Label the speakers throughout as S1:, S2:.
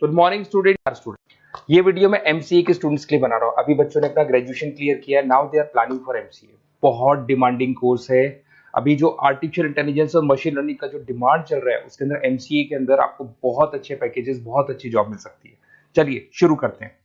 S1: Good morning student. ये video मैं MCA के स्टूडेंट्स के लिए बना रहा हूँ। अभी बच्चों ने अपना ग्रेजुएशन क्लियर किया है, now they are planning for MCA. बहुत डिमांडिंग कोर्स है। अभी जो आर्टिफिशियल इंटेलिजेंस और मशीन लर्निंग का जो डिमांड चल रहा है उसके अंदर एमसीए के अंदर आपको बहुत अच्छे पैकेजेस, बहुत अच्छी जॉब मिल सकती है। चलिए शुरू करते हैं।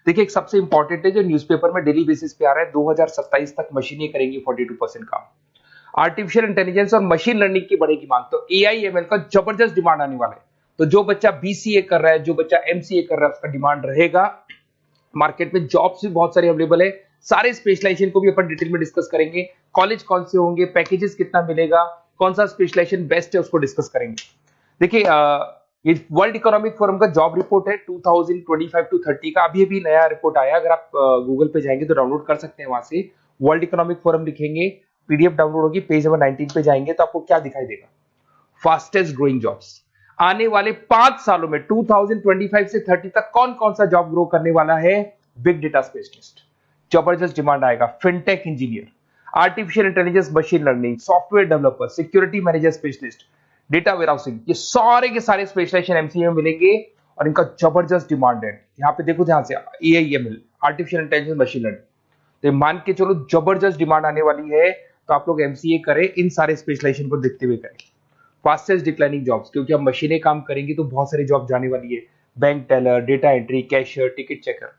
S1: देखिए, एक सबसे इंपॉर्टेंट है जो न्यूज़पेपर में डेली बेसिस पे आ रहा है, 2027 तक मशीनें करेंगी 42% काम। आर्टिफिशियल इंटेलिजेंस और मशीन लर्निंग की बढ़ेगी मांग, तो एआईएमएल का जबरदस्त डिमांड आने वाला है। तो जो बच्चा बीसीए कर रहा है, जो बच्चा एमसीए कर रहा है, उसका डिमांड रहेगा। मार्केट में जॉब्स भी बहुत सारे अवेलेबल है। सारे स्पेशलाइजेशन को भी अपन डिटेल में डिस्कस करेंगे। कॉलेज कौन से होंगे, पैकेजेस कितना मिलेगा, कौन सा स्पेशलाइजेशन बेस्ट है, उसको डिस्कस करेंगे। देखिए, ये वर्ल्ड इकोनॉमिक फोरम का जॉब रिपोर्ट है 2025 टू 30 का। अभी नया रिपोर्ट आया, अगर आप गूगल पे जाएंगे तो डाउनलोड कर सकते हैं। वहां से वर्ल्ड इकोनॉमिक फोरम लिखेंगे, पीडीएफ डाउनलोड होगी, पेज नंबर 19 पे जाएंगे तो आपको क्या दिखाई देगा, फास्टेस्ट ग्रोइंग जॉब्स। आने वाले 5 सालों में 2025 से 30 तक कौन कौन सा जॉब ग्रो करने वाला है। बिग डेटा स्पेशलिस्ट, जबरदस्त डिमांड आएगा। Fintech engineer, artificial intelligence, machine learning, software developer, security manager specialist, data warehousing, ये सारे के सारे स्पेशलाइजेशन एमसीए में मिलेंगे और इनका जबरदस्त डिमांड है। यहाँ पे देखो, ध्यान से, AIML, artificial intelligence, machine learning, तो मान के चलो जबरदस्त डिमांड आने वाली है। तो आप लोग एमसीए करें, इन सारे स्पेशलाइजेशन को देखते हुए करें। फास्टेस्ट डिक्लाइनिंग जॉब्स, क्योंकि अब मशीनें काम करेंगी तो बहुत सारी जॉब जाने वाली है। Bank teller, data entry, cashier, ticket checker.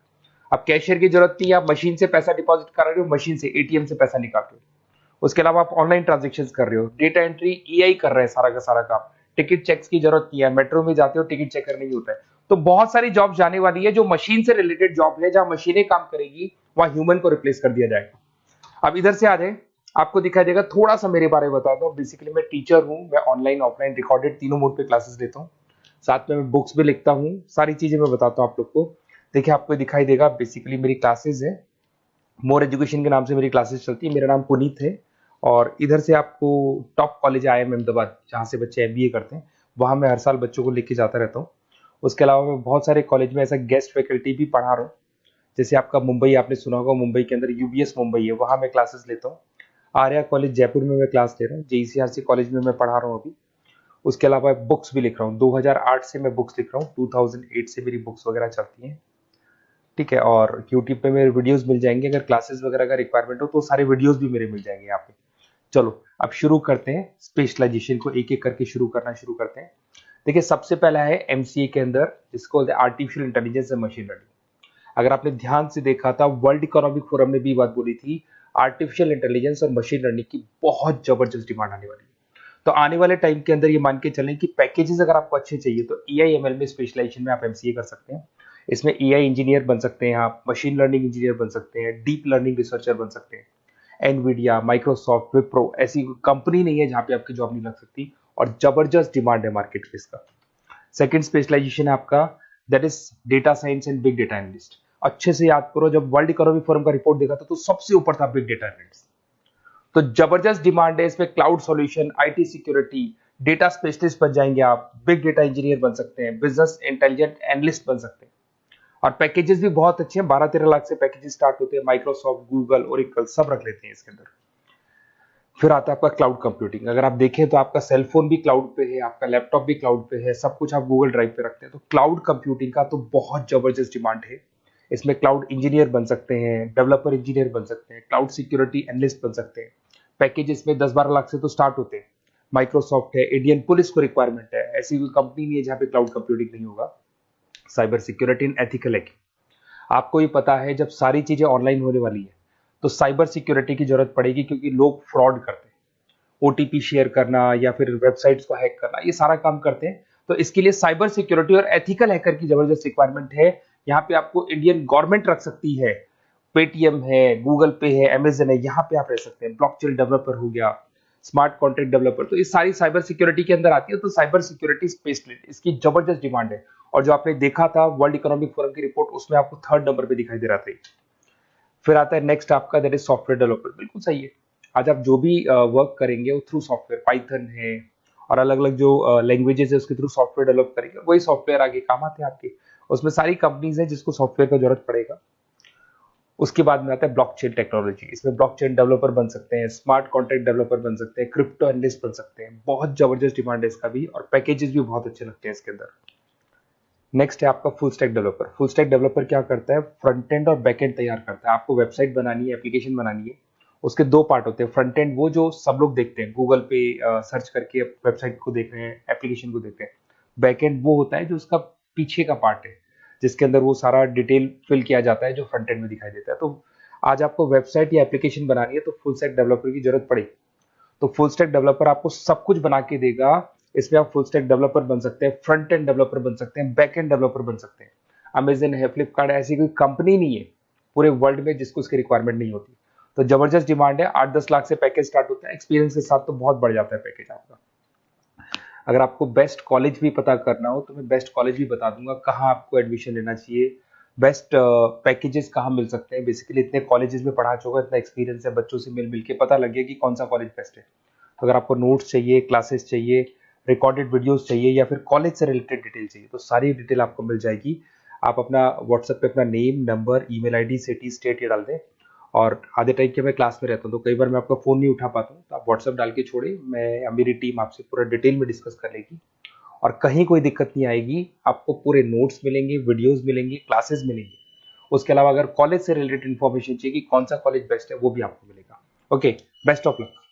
S1: अब कैशियर की जरूरत नहीं है, आप मशीन से पैसा डिपॉजिट कर रहे हो, मशीन से एटीएम से पैसा निकाल रहे हो। उसके अलावा आप ऑनलाइन ट्रांजेक्शन कर रहे हो। डेटा एंट्री एआई कर रहा है सारा का सारा काम। टिकट चेक्स की जरूरत नहीं है, मेट्रो में जाते हो टिकट चेकर नहीं होता है। तो बहुत सारी जॉब जाने वाली है जो मशीन से रिलेटेड जॉब है, जहां मशीनें काम करेगी वहां ह्यूमन को रिप्लेस कर दिया जाएगा। अब इधर से आ जाए, आपको दिखाई देगा। थोड़ा सा मेरे बारे में बता दो। बेसिकली मैं टीचर हूं, मैं ऑनलाइन ऑफलाइन रिकॉर्डेड तीनों मोड पे क्लासेस लेता हूं। साथ में मैं बुक्स भी लिखता हूं, सारी चीजें मैं बताता हूं आप लोग को। देखिए, आपको दिखाई देगा, बेसिकली मेरी क्लासेस है, मोर एजुकेशन के नाम से मेरी क्लासेस चलती है। मेरा नाम पुनीत है और इधर से आपको टॉप कॉलेज आईआईएम अहमदाबाद, जहाँ से बच्चे एमबीए करते हैं, वहाँ मैं हर साल बच्चों को लेके जाता रहता हूँ। उसके अलावा मैं बहुत सारे कॉलेज में ऐसा गेस्ट फैकल्टी भी पढ़ा रहा हूँ। जैसे आपका मुंबई, आपने सुना होगा, मुंबई के अंदर यूबीएस मुंबई है, वहाँ मैं क्लासेस लेता हूँ। आर्या कॉलेज जयपुर में मैं क्लास ले रहा हूँ। जेईसीआरसी कॉलेज में मैं पढ़ा रहा हूँ अभी। उसके अलावा बुक्स भी लिख रहा हूँ। 2008 से मैं बुक्स लिख रहा हूँ, 2008 से मेरी बुक्स वगैरह चलती हैं, ठीक है। और यूट्यूब पे मेरे वीडियोस मिल जाएंगे, अगर क्लासेस वगैरह का रिक्वायरमेंट हो तो सारे वीडियोस भी मेरे मिल जाएंगे यहाँ पे। चलो अब शुरू करते हैं, स्पेशलाइजेशन को एक एक करके शुरू करते हैं। देखिए, सबसे पहला है एमसीए के अंदर, जिसको artificial intelligence and machine learning. अगर आपने ध्यान से देखा था, वर्ल्ड इकोनॉमिक फोरम ने भी बात बोली थी, आर्टिफिशियल इंटेलिजेंस और मशीन लर्निंग की बहुत जबरदस्त डिमांड आने वाली है। तो आने वाले टाइम के अंदर ये मान के चलें कि पैकेजेस अगर आपको अच्छे चाहिए तो एआईएमएल में स्पेशलाइजेशन में आप एमसीए कर सकते हैं। इसमें एआई इंजीनियर बन सकते हैं आप, मशीन लर्निंग इंजीनियर बन सकते हैं, डीप लर्निंग रिसर्चर बन सकते हैं। एनवीडिया, माइक्रोसॉफ्ट, विप्रो, ऐसी कंपनी नहीं है जहां पे आपकी जॉब नहीं लग सकती, और जबरदस्त डिमांड है मार्केट पे इसका। सेकंड स्पेशलाइजेशन है आपका, that is data science and big data analyst. अच्छे से याद करो, जब वर्ल्ड इकोनॉमिक फोरम का रिपोर्ट देखा था तो सबसे ऊपर था बिग डेटा एनालिस्ट। तो जबरदस्त डिमांड है इसमें। Cloud solution, IT security, data specialist बन जाएंगे आप, बिग डेटा इंजीनियर बन सकते हैं, बिजनेस इंटेलिजेंट एनालिस्ट बन सकते हैं। और पैकेजेस भी बहुत अच्छे हैं, 12-13 लाख से पैकेजेस स्टार्ट होते हैं। माइक्रोसॉफ्ट, गूगल, ओरेकल सब रख लेते हैं इसके अंदर। फिर आता है आपका क्लाउड कंप्यूटिंग। अगर आप देखें तो आपका सेलफोन भी क्लाउड पे है, आपका लैपटॉप भी क्लाउड पे है, सब कुछ आप गूगल ड्राइव पे रखते हैं। तो क्लाउड कंप्यूटिंग का तो बहुत जबरदस्त डिमांड है। इसमें क्लाउड इंजीनियर बन सकते हैं, डेवलपर इंजीनियर बन सकते हैं, क्लाउड सिक्योरिटी एनालिस्ट बन सकते हैं। पैकेज इसमें 10-12 लाख से तो स्टार्ट होते हैं। माइक्रोसॉफ्ट है, इंडियन पुलिस को रिक्वायरमेंट है, ऐसी कोई कंपनी नहीं है जहां पे क्लाउड कंप्यूटिंग नहीं होगा। Cyber security and ethical hacking, आपको ही पता है जब सारी चीजें ऑनलाइन होने वाली है तो साइबर सिक्योरिटी की जरूरत पड़ेगी, क्योंकि लोग फ्रॉड करते हैं। ओटीपी शेयर करना या फिर वेबसाइट्स को हैक करना, ये सारा काम करते हैं। तो इसके लिए साइबर सिक्योरिटी और एथिकल हैकर की जबरदस्त रिक्वायरमेंट है। यहाँ पे आपको इंडियन गवर्नमेंट रख सकती है, पेटीएम है, गूगल पे है, अमेजन है, यहाँ पे आप रह सकते हैं। ब्लॉकचेन डेवलपर हो गया, स्मार्ट कॉन्ट्रैक्ट डेवलपर, तो ये सारी साइबर सिक्योरिटी के अंदर आती है। तो साइबर सिक्योरिटी स्पेशलिस्ट, इसकी जबरदस्त डिमांड है। और जो आपने देखा था वर्ल्ड इकोनॉमिक फोरम की रिपोर्ट, उसमें आपको 3rd नंबर पे दिखाई दे रहा था। फिर आता है नेक्स्ट आपका, दैट इज सॉफ्टवेयर डेवलपर। बिल्कुल सही है। आज आप जो भी वर्क करेंगे वो थ्रू सॉफ्टवेयर, पाइथन है और अलग अलग जो लैंग्वेजेस है उसके थ्रू सॉफ्टवेयर डेवलप करेंगे, वही सॉफ्टवेयर आगे काम आते हैं आपके। उसमें सारी कंपनीज है जिसको सॉफ्टवेयर का जरूरत पड़ेगा। उसके बाद में आता है ब्लॉकचेन टेक्नोलॉजी। इसमें ब्लॉकचेन डेवलपर बन सकते हैं, स्मार्ट कॉन्ट्रैक्ट डेवलपर बन सकते हैं, क्रिप्टो एनालिस्ट बन सकते हैं। बहुत जबरदस्त डिमांड है इसका भी, और पैकेजेस भी बहुत अच्छे लगते हैं इसके अंदर। नेक्स्ट है आपका full stack developer. Full stack developer क्या करता है, फ्रंट एंड और बैक एंड तैयार करता है। आपको वेबसाइट बनानी है, एप्लीकेशन बनानी है, उसके दो पार्ट होते हैं। फ्रंट एंड वो जो सब लोग देखते हैं, गूगल पे सर्च करके वेबसाइट को देख रहे हैं, एप्लीकेशन को देख रहे हैं। बैक एंड वो होता है जो उसका पीछे का पार्ट है, जिसके अंदर वो सारा डिटेल फिल किया जाता है जो फ्रंट एंड में दिखाई देता है। तो आज आपको वेबसाइट या एप्लीकेशन बनानी है तो फुल स्टैक डेवलपर की जरूरत पड़ेगी। तो फुल स्टैक डेवलपर आपको सब कुछ बना के देगा। इसमें आप फुल स्टैक डेवलपर बन सकते हैं, फ्रंट एंड डेवलपर बन सकते हैं, बैक एंड डेवलपर बन सकते हैं। अमेजन है, फ्लिपकार्ट, ऐसी कोई कंपनी नहीं है पूरे वर्ल्ड में जिसको उसकी रिक्वायरमेंट नहीं होती। तो जबरदस्त डिमांड है। 8-10 लाख से पैकेज स्टार्ट होता है, एक्सपीरियंस के साथ तो बहुत बढ़ जाता है पैकेज आपका। अगर आपको बेस्ट कॉलेज भी पता करना हो तो मैं बेस्ट कॉलेज भी बता दूंगा, कहाँ आपको एडमिशन लेना चाहिए, बेस्ट पैकेजेस कहाँ मिल सकते हैं। बेसिकली इतने कॉलेजेस में पढ़ा चुका, इतना एक्सपीरियंस है, बच्चों से मिल मिल के पता लग गया कि कौन सा कॉलेज बेस्ट है। अगर आपको नोट्स चाहिए, क्लासेस चाहिए, रिकॉर्डेड वीडियोस चाहिए, या फिर कॉलेज से रिलेटेड डिटेल चाहिए, तो सारी डिटेल आपको मिल जाएगी। आप अपना व्हाट्सएप पे अपना name, number, email ID, city, state ये डाल दें। और आधे टाइम के मैं क्लास में रहता हूँ तो कई बार मैं आपका फ़ोन नहीं उठा पाता हूँ, तो आप व्हाट्सएप डाल के छोड़े, मैं या मेरी टीम आपसे पूरा डिटेल में डिस्कस कर लेगी। और कहीं कोई दिक्कत नहीं आएगी। आपको पूरे नोट्स मिलेंगे, वीडियोस मिलेंगे, क्लासेस मिलेंगे। उसके अलावा अगर कॉलेज से रिलेटेड इन्फॉर्मेशन चाहिए कि कौन सा कॉलेज बेस्ट है, वो भी आपको मिलेगा। Okay, best of luck.